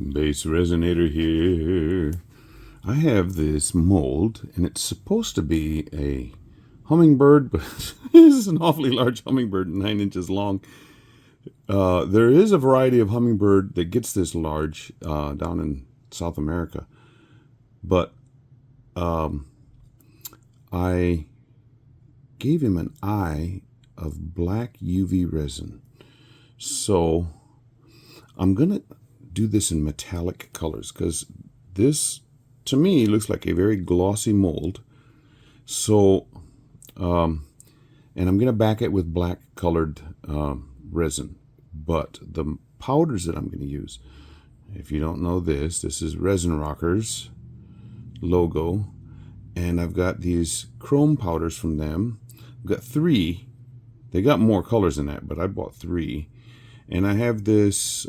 BassResinator here. I have this mold, and it's supposed to be a hummingbird, but this is an awfully large hummingbird, 9 inches long. There is a variety of hummingbird that gets this large down in South America, but I gave him an eye of black UV resin. So I'm gonna do this in metallic colors because this to me looks like a very glossy mold. So and I'm gonna back it with black colored resin, but the powders that I'm gonna use, if you don't know this is Resin Rockers logo, and I've got these chrome powders from them. I've got 3. They got more colors than that, but I bought 3. And I have this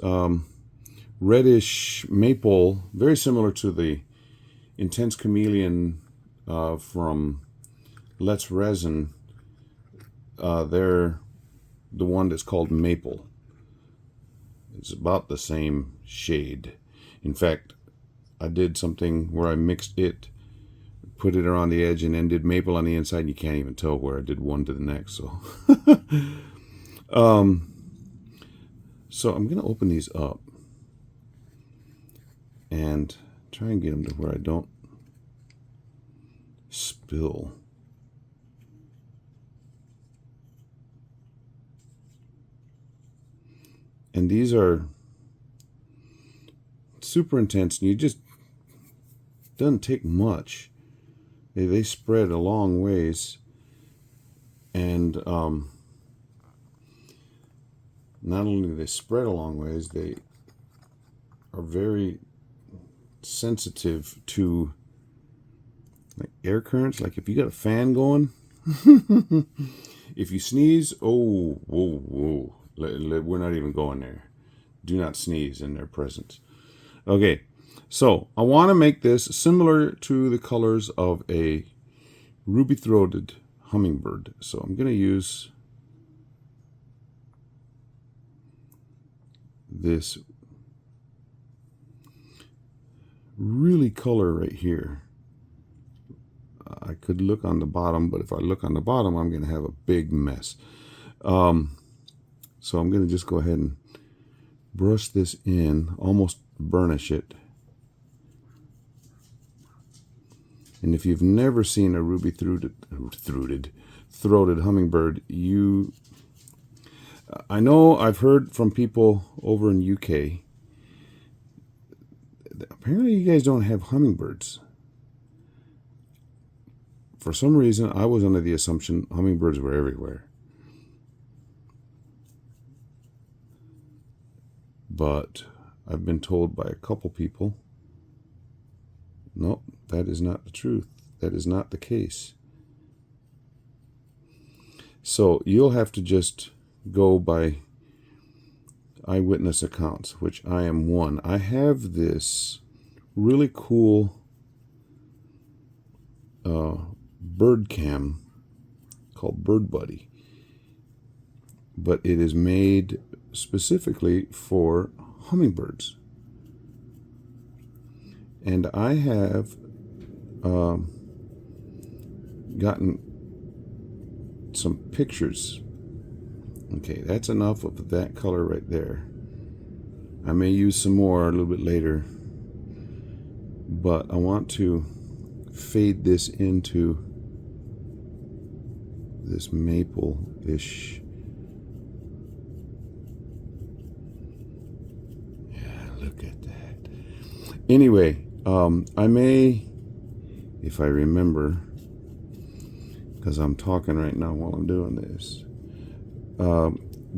reddish maple, very similar to the Intense Chameleon from Let's Resin. They're the one that's called Maple. It's about the same shade. In fact, I did something where I mixed it, put it around the edge, and then did maple on the inside, and you can't even tell where I did one to the next. So so I'm gonna open these up and try and get them to where I don't spill. And these are super intense, and you just doesn't take much. They spread a long ways, and not only do they spread a long ways, they are very sensitive to like air currents. Like if you got a fan going, if you sneeze, oh, whoa, whoa, we're not even going there. Do not sneeze in their presence. Okay, so I want to make this similar to the colors of a ruby-throated hummingbird. So I'm going to use this really color right here. I could look on the bottom, but if I look on the bottom, I'm going to have a big mess. So I'm going to just go ahead and brush this in, almost burnish it. And if you've never seen a ruby-throated hummingbird, I know I've heard from people over in UK, apparently you guys don't have hummingbirds. For some reason, I was under the assumption hummingbirds were everywhere. But I've been told by a couple people, nope, that is not the truth. That is not the case. So you'll have to just go by eyewitness accounts, which I am one. I have this really cool bird cam called Bird Buddy, but it is made specifically for hummingbirds. And I have gotten some pictures. Okay, that's enough of that color right there. I may use some more a little bit later, but I want to fade this into this maple-ish. Yeah, look at that. Anyway, I may, if I remember, because I'm talking right now while I'm doing this,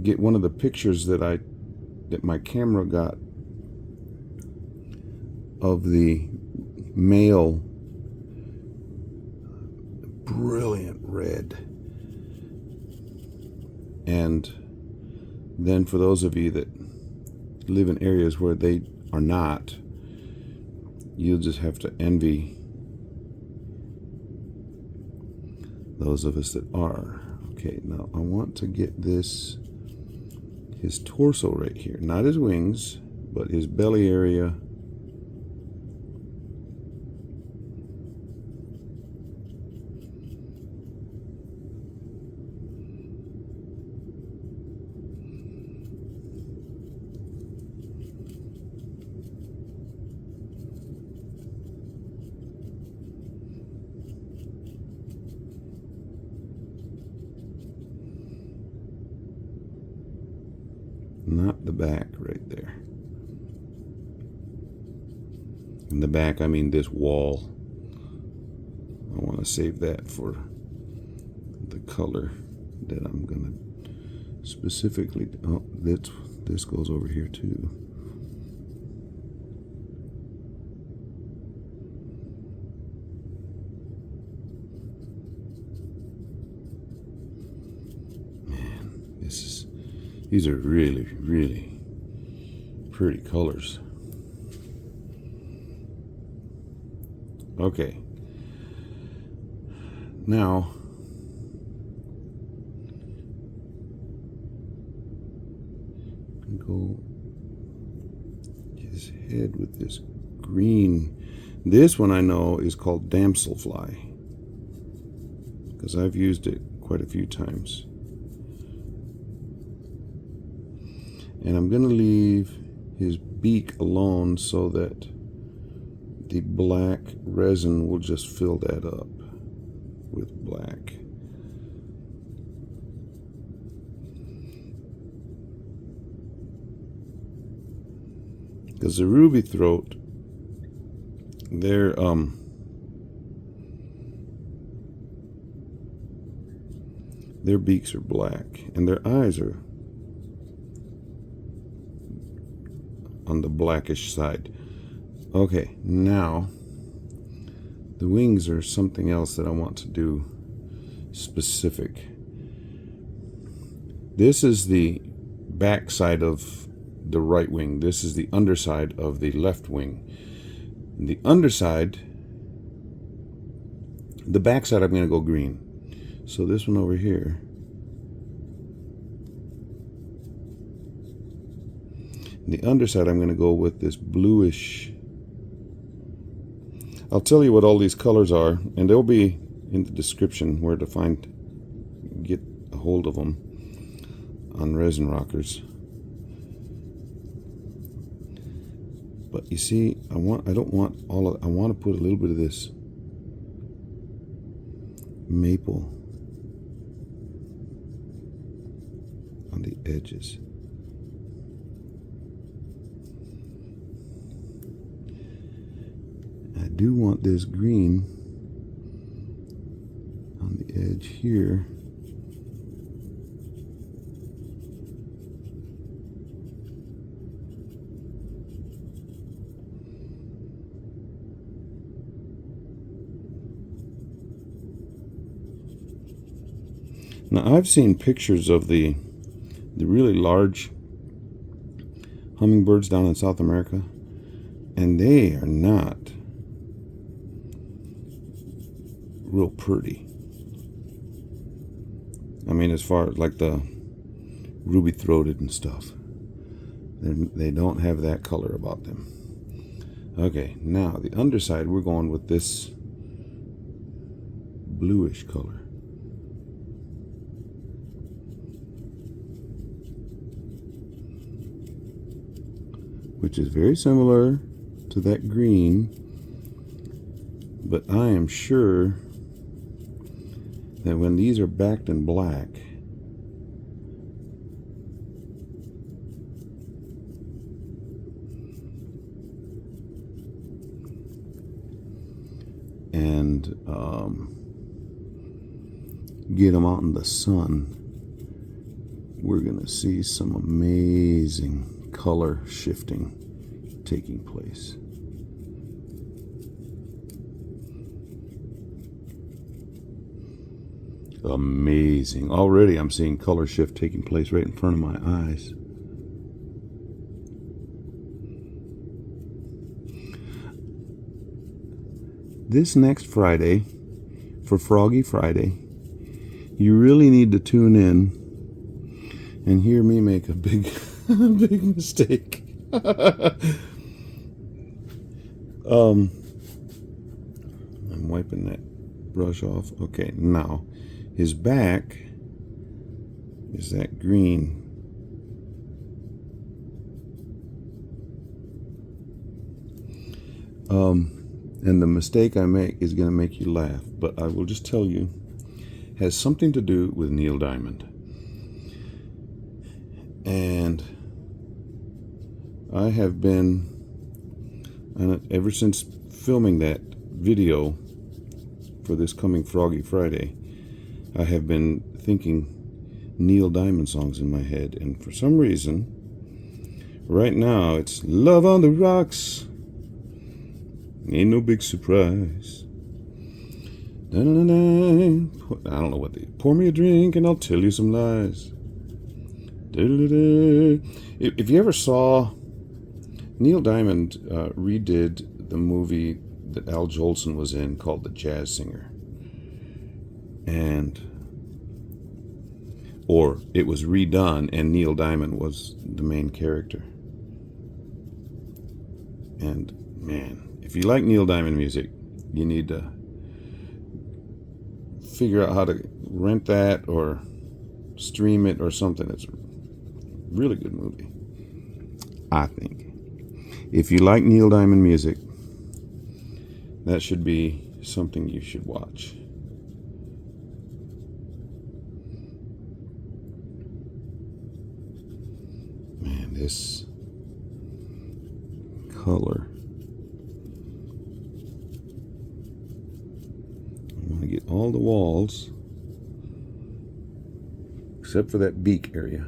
get one of the pictures that my camera got of the male brilliant red. And then for those of you that live in areas where they are not, you'll just have to envy those of us that are. Okay, now I want to get his torso right here, not his wings, but his belly area, not the back right there. In the back, I mean this wall. I want to save that for the color that I'm gonna specifically. Oh, this goes over here too. Man, these are really, really pretty colors. Okay. Now, go his head with this green. This one I know is called damselfly because I've used it quite a few times. And I'm going to leave his beak alone so that the black resin will just fill that up with black. Because the ruby throat, their beaks are black and their eyes are on the blackish side. Okay, now the wings are something else that I want to do specific. This is the back side of the right wing. This is the underside of the left wing. The underside, the back side, I'm going to go green. So this one over here, the underside, I'm going to go with this bluish. I'll tell you what all these colors are, and they'll be in the description where to get a hold of them on Resin Rockers. But you see, I want to put a little bit of this maple on the edges. I do want this green on the edge here. Now I've seen pictures of the really large hummingbirds down in South America, and they are not real pretty. I mean, as far as like the ruby throated and stuff, they don't have that color about them. Okay, now the underside, we're going with this bluish color. Which is very similar to that green, but I am sure that when these are backed in black, and get them out in the sun, we're gonna see some amazing color shifting taking place. Amazing. Already I'm seeing color shift taking place right in front of my eyes. This next Friday, for Froggy Friday, you really need to tune in and hear me make a big big mistake. I'm wiping that brush off. Okay, now his back is that green. And the mistake I make is going to make you laugh, but I will just tell you, has something to do with Neil Diamond. And I have been, ever since filming that video for this coming Froggy Friday, I have been thinking Neil Diamond songs in my head. And for some reason, right now, it's Love on the Rocks. Ain't no big surprise. Da-da-da-da. I don't know what they... Pour me a drink and I'll tell you some lies. Da-da-da-da. If you ever saw... Neil Diamond redid the movie that Al Jolson was in called The Jazz Singer. Or it was redone and Neil Diamond was the main character. And man... If you like Neil Diamond music, you need to figure out how to rent that or stream it or something. It's a really good movie, I think. If you like Neil Diamond music, that should be something you should watch. Man, this color. I want to get all the walls except for that beak area.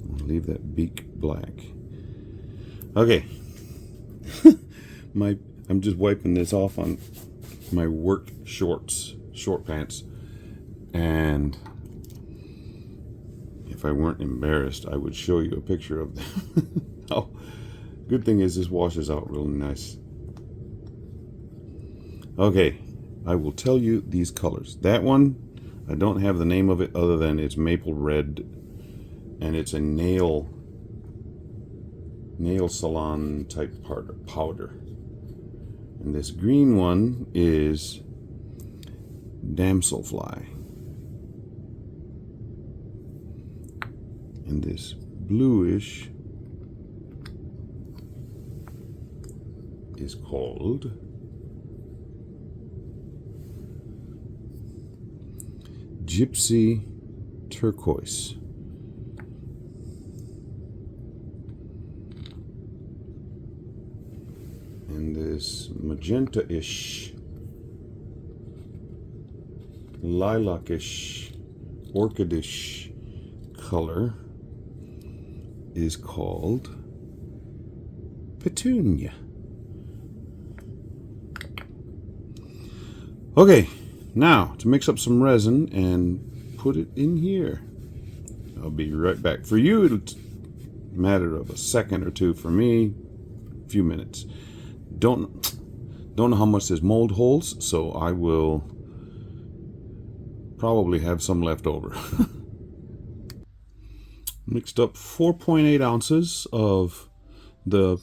I'll leave that beak black. Okay. I'm just wiping this off on my work shorts, short pants. And if I weren't embarrassed, I would show you a picture of them. Oh, good thing is this washes out really nice. Okay, I will tell you these colors. That one, I don't have the name of it other than it's maple red, and it's a nail salon type powder. And this green one is damselfly. And this bluish is called Gypsy Turquoise. And this magenta-ish, lilac-ish, orchidish color is called Petunia. Okay, now to mix up some resin and put it in here. I'll be right back. For you, it'll matter of a second or two. For me, a few minutes. Don't know how much this mold holds, so I will probably have some left over. Mixed up 4.8 ounces of the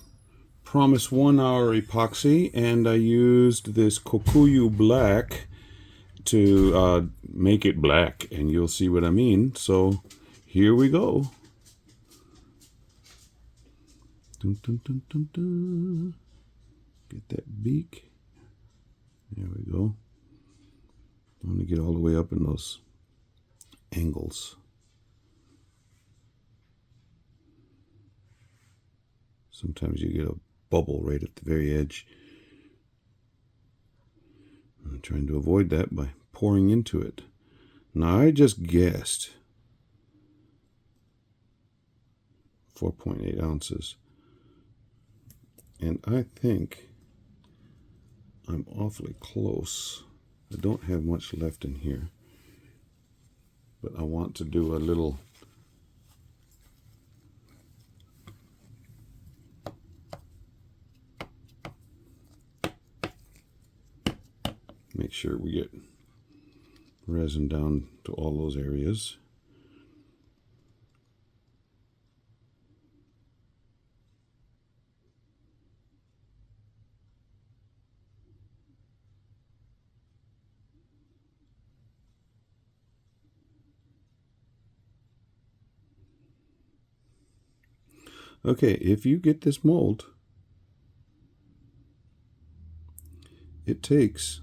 Promise 1 Hour epoxy, and I used this Kokuyu black to make it black, and you'll see what I mean. So here we go. Dun, dun, dun, dun, dun. Get that beak. There we go. I want to get all the way up in those angles. Sometimes you get a bubble right at the very edge. I'm trying to avoid that by pouring into it. Now I just guessed 4.8 ounces. And I think I'm awfully close. I don't have much left in here, but I want to do a little make sure we get resin down to all those areas. Okay, if you get this mold, it takes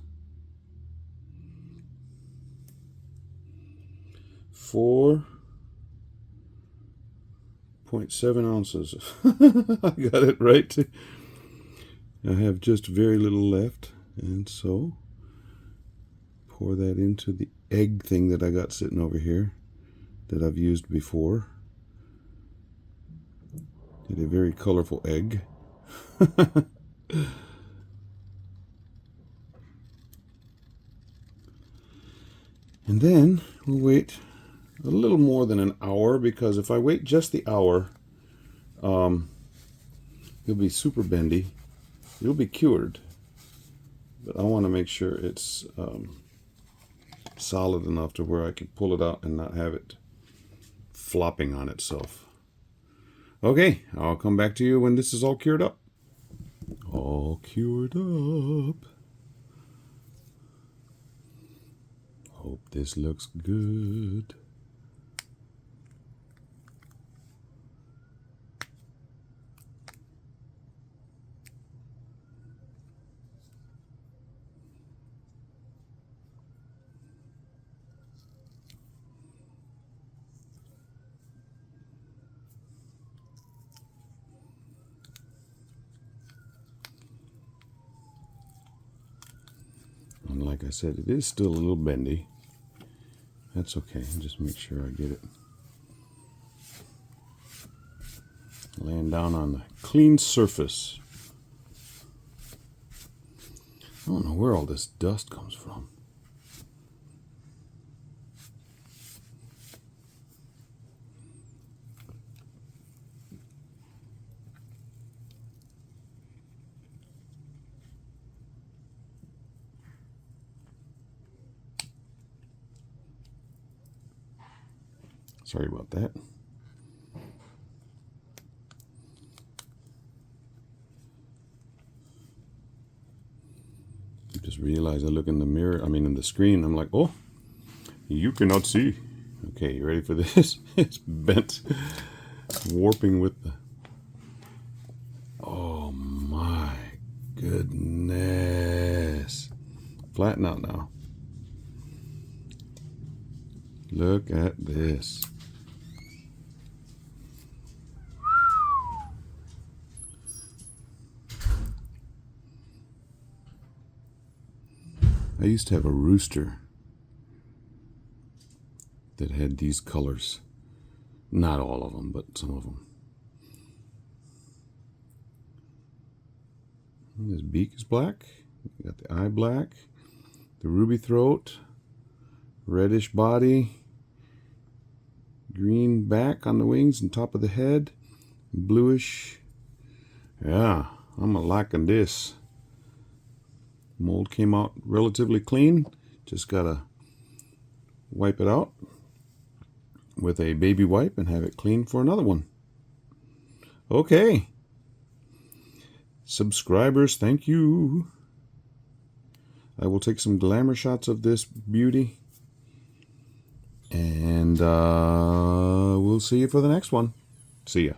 4.7 ounces. I got it right. I have just very little left, and so pour that into the egg thing that I got sitting over here that I've used before. Get a very colorful egg. And then we'll wait a little more than an hour, because if I wait just the hour, it'll be super bendy. It'll be cured, but I want to make sure it's solid enough to where I can pull it out and not have it flopping on itself. Okay, I'll come back to you when this is all cured up. All cured up. Hope this looks good. And like I said, it is still a little bendy. That's okay. Just make sure I get it laying down on the clean surface. I don't know where all this dust comes from. Sorry about that. I just realized I look in the mirror, in the screen, I'm like, oh, you cannot see. Okay, you ready for this? It's bent, warping with the... Oh my goodness. Flatten out now. Look at this. I used to have a rooster that had these colors. Not all of them, but some of them. And his beak is black. You got the eye black, the ruby throat, reddish body, green back on the wings and top of the head, bluish. Yeah, I'm liking this. Mold came out relatively clean. Just gotta wipe it out with a baby wipe and have it clean for another one. Okay. Subscribers, thank you. I will take some glamour shots of this beauty. And we'll see you for the next one. See ya.